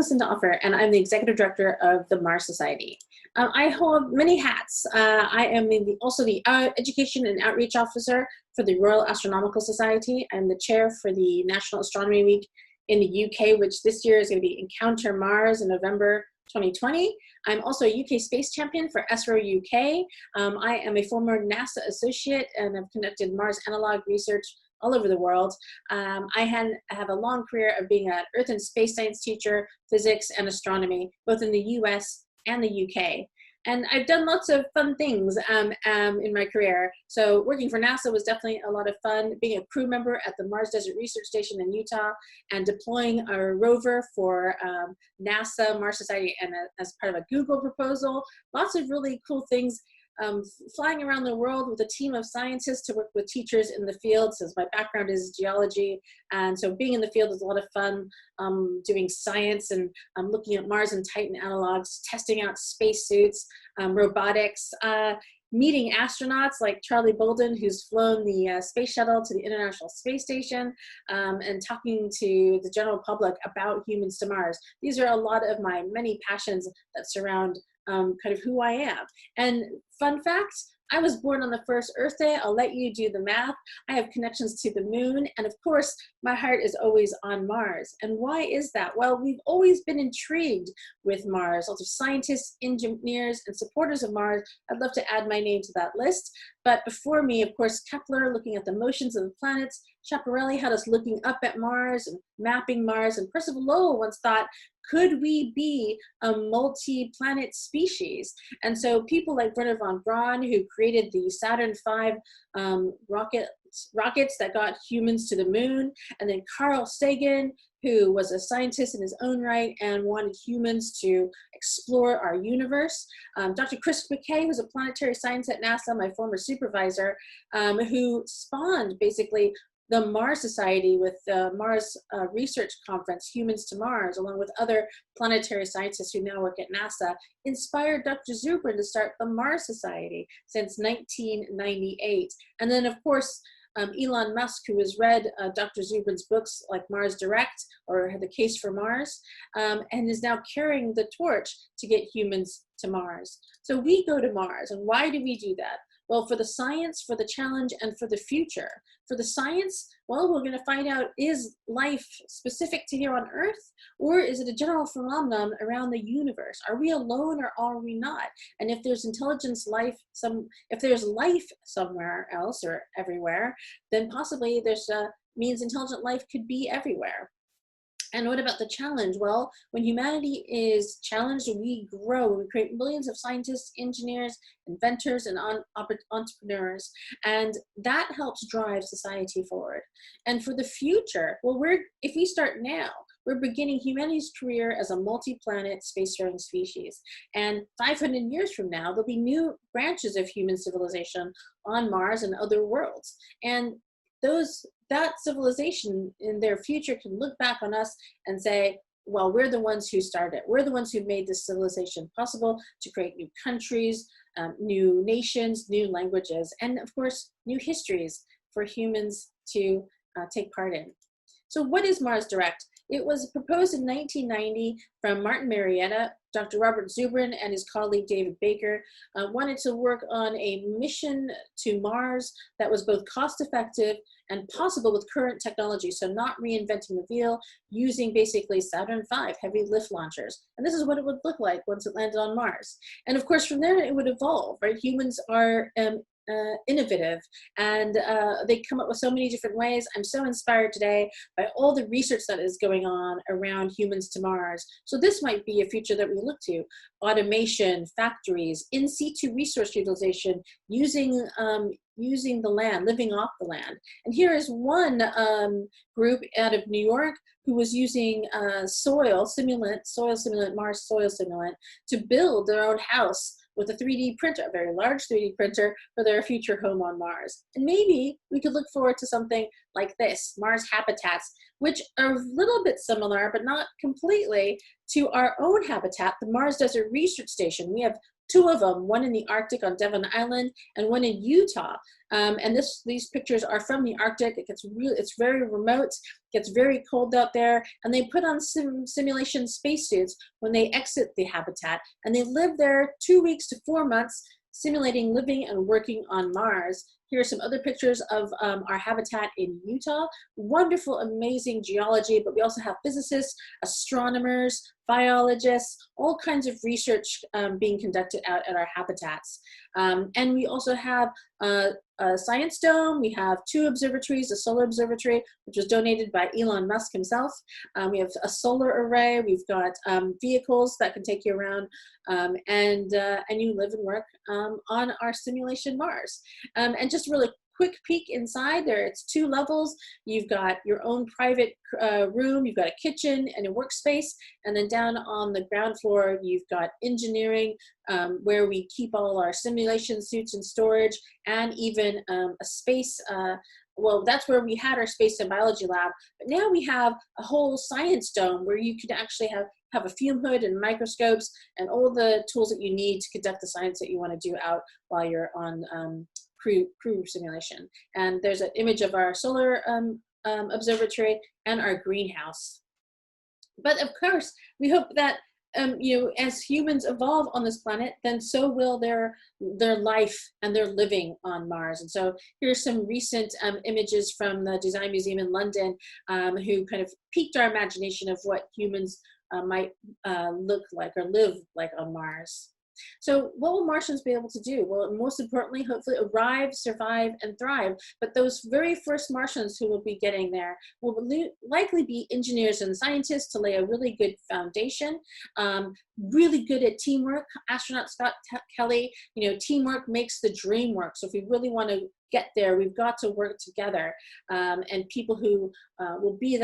Lucinda Offer, and I'm the Executive Director of the Mars Society. I hold many hats. I am also the Education and Outreach Officer for the Royal Astronomical Society. I'm the Chair for the National Astronomy Week in the UK, which this year is going to be Encounter Mars in November 2020. I'm also a UK Space Champion for ESRO UK. I am a former NASA associate and have conducted Mars analog research all over the world. I have a long career of being an Earth and space science teacher, physics and astronomy, both in the US and the UK. And I've done lots of fun things in my career. So working for NASA was definitely a lot of fun. Being a crew member at the Mars Desert Research Station in Utah and deploying a rover for NASA, Mars Society, and as part of a Google proposal. Lots of really cool things. Flying around the world with a team of scientists to work with teachers in the field, since my background is geology. And so being in the field is a lot of fun, doing science and looking at Mars and Titan analogs, testing out spacesuits, robotics, meeting astronauts like Charlie Bolden, who's flown the space shuttle to the International Space Station, and talking to the general public about humans to Mars. These are a lot of my many passions that surround kind of who I am. And fun fact, I was born on the first Earth Day. I'll let you do the math. I have connections to the moon. And of course, my heart is always on Mars. And why is that? Well, we've always been intrigued with Mars. Lots of scientists, engineers, and supporters of Mars. I'd love to add my name to that list. But before me, of course, Kepler, looking at the motions of the planets. Schiaparelli had us looking up at Mars and mapping Mars. And Percival Lowell once thought, could we be a multi-planet species? And so people like Wernher von Braun, who created the Saturn V rockets that got humans to the moon, and then Carl Sagan, who was a scientist in his own right and wanted humans to explore our universe. Dr. Chris McKay, who's a planetary scientist at NASA, my former supervisor, who spawned basically the Mars Society with the Mars Research Conference, Humans to Mars, along with other planetary scientists who now work at NASA, inspired Dr. Zubrin to start the Mars Society since 1998. And then, of course, Elon Musk, who has read Dr. Zubrin's books like Mars Direct or The Case for Mars, and is now carrying the torch to get humans to Mars. So we go to Mars, and why do we do that? Well, for the science, for the challenge, and for the future. For the science, well, we're going to find out, is life specific to here on Earth, or is it a general phenomenon around the universe? Are we alone or are we not? And if there's if there's life somewhere else or everywhere, then possibly there's means intelligent life could be everywhere. And what about the challenge? Well, when humanity is challenged, we grow. We create millions of scientists, engineers, inventors, and entrepreneurs. And that helps drive society forward. And for the future, well, if we start now, we're beginning humanity's career as a multi-planet spacefaring species. And 500 years from now, there'll be new branches of human civilization on Mars and other worlds. And that civilization in their future can look back on us and say, well, we're the ones who started. We're the ones who made this civilization possible to create new countries, new nations, new languages, and of course, new histories for humans to take part in. So what is Mars Direct? It was proposed in 1990 from Martin Marietta. Dr. Robert Zubrin and his colleague David Baker wanted to work on a mission to Mars that was both cost-effective and possible with current technology, so not reinventing the wheel, using basically Saturn V heavy lift launchers. And this is what it would look like once it landed on Mars. And of course, from there it would evolve, right? Humans are innovative, and they come up with so many different ways. I'm so inspired today by all the research that is going on around humans to Mars. So this might be a future that we look to. Automation, factories, in situ resource utilization, using the land, living off the land. And here is one group out of New York who was using soil simulant, Mars soil simulant, to build their own house with a 3D printer, a very large 3D printer for their future home on Mars. And maybe we could look forward to something like this, Mars habitats, which are a little bit similar, but not completely, to our own habitat, the Mars Desert Research Station. We have two of them, one in the Arctic on Devon Island and one in Utah. And these pictures are from the Arctic. It's very remote, gets very cold out there, and they put on simulation spacesuits when they exit the habitat, and they live there 2 weeks to 4 months, simulating living and working on Mars. Here are some other pictures of our habitat in Utah. Wonderful, amazing geology, but we also have physicists, astronomers, biologists, all kinds of research being conducted out at our habitats. And we also have a science dome. We have 2 observatories, a solar observatory, which was donated by Elon Musk himself. We have a solar array. We've got vehicles that can take you around, and you live and work on our simulation Mars. And just really quick peek inside there, it's 2 levels. You've got your own private room, you've got a kitchen and a workspace, and then down on the ground floor, you've got engineering, where we keep all our simulation suits in storage, and even a space, well, that's where we had our space and biology lab, but now we have a whole science dome where you can actually have a fume hood and microscopes and all the tools that you need to conduct the science that you want to do out while you're on crew simulation. And there's an image of our solar observatory and our greenhouse. But of course, we hope that you know, as humans evolve on this planet, then so will their life and their living on Mars. And so here's some recent images from the Design Museum in London, who kind of piqued our imagination of what humans might look like or live like on Mars. So what will Martians be able to do? Well, most importantly, hopefully arrive, survive, and thrive. But those very first Martians who will be getting there will likely be engineers and scientists to lay a really good foundation, really good at teamwork. Astronaut Scott Kelly, you know, teamwork makes the dream work. So if we really want to get there, we've got to work together. And people who will be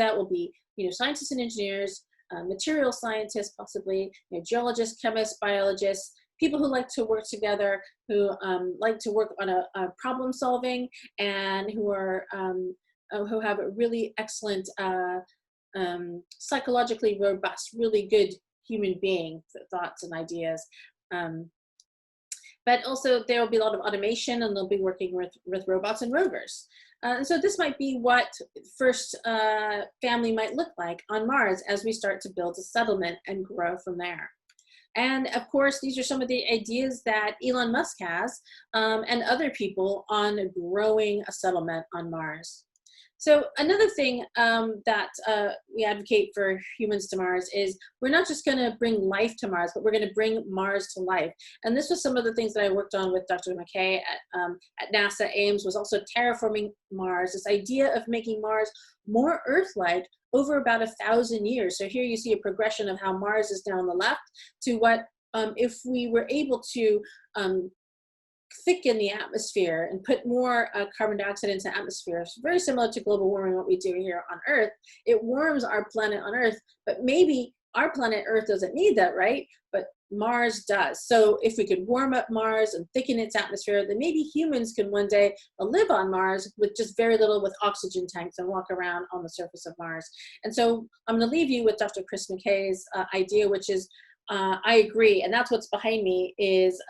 you know, scientists and engineers, material scientists, possibly, you know, geologists, chemists, biologists, people who like to work together, who like to work on a problem solving, and who have a really excellent, psychologically robust, really good human being thoughts and ideas. But also there will be a lot of automation, and they'll be working with robots and rovers. And so this might be what first family might look like on Mars as we start to build a settlement and grow from there. And of course, these are some of the ideas that Elon Musk has, and other people on growing a settlement on Mars. So another thing that we advocate for humans to Mars is we're not just going to bring life to Mars, but we're going to bring Mars to life. And this was some of the things that I worked on with Dr. McKay at NASA Ames, was also terraforming Mars, this idea of making Mars more Earth-like over about 1,000 years. So here you see a progression of how Mars is down the left to what if we were able to thicken the atmosphere and put more carbon dioxide into the atmosphere. It's very similar to global warming, what we do here on Earth. It warms our planet on Earth, but maybe our planet Earth doesn't need that, right? But Mars does. So if we could warm up Mars and thicken its atmosphere, then maybe humans can one day live on Mars with just very little, with oxygen tanks, and walk around on the surface of Mars. And so I'm going to leave you with Dr. Chris McKay's idea, which is, I agree, and that's what's behind me, is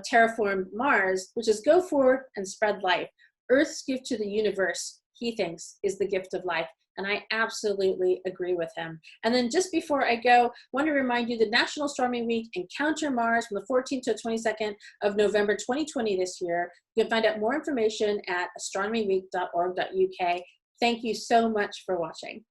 terraform Mars, which is go forward and spread life. Earth's gift to the universe, he thinks, is the gift of life. And I absolutely agree with him. And then just before I go, I want to remind you the National Astronomy Week Encounter Mars from the 14th to 22nd of November 2020 this year. You can find out more information at astronomyweek.org.uk. Thank you so much for watching.